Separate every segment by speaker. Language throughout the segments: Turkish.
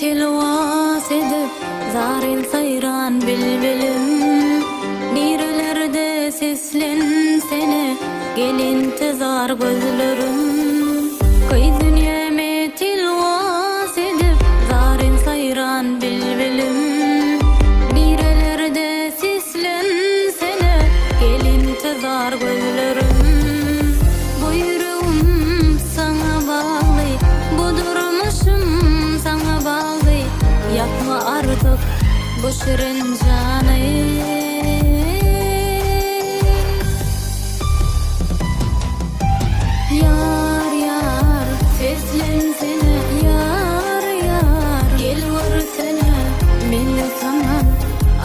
Speaker 1: tilwas edip zarin sayran bilbilim nirelerde seslen seni gelin tezar gözlerim kay dünyame tilwas edip zarin sayran bilbilim nirelerde seslen seni gelin tezar gözlerim buyruğum sana bağlı bu durmuşum sana bağlı yapma artık bu şirin canı yar yar seslensene yar yar gel vursana beni sana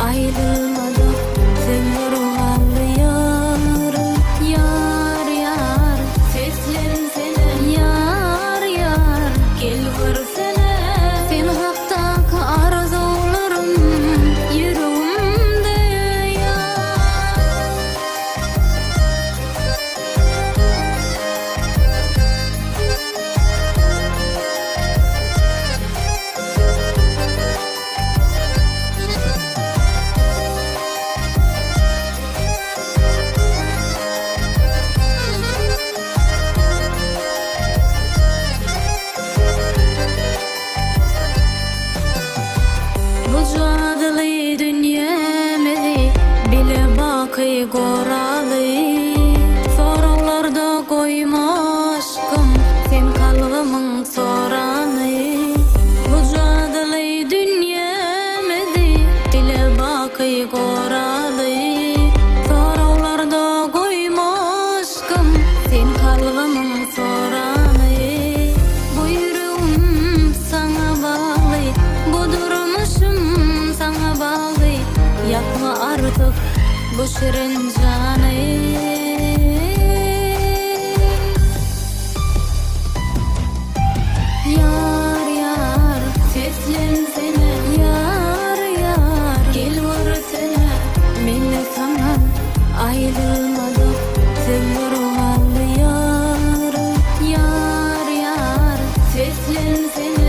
Speaker 1: ayrılmadık sen ruhalı yar yar yar seslensene yar yar gel vursana sen hakkak arzularım yüreğimde bu cadili dünyamızı bile bakı goralı sorularda koyma aşkım sen kalbimın soranı bu cadili dünyamızı bile bakı goralı sorularda koyma aşkım sen kalbimın soranı buyruğum sana bağlı bu durmuşum sana bağlı yapma artık bu şirin canı yar yar seslensene yar yar gel vursana beni sana ayrılmadık sen ruhalı yar yar yar seslensene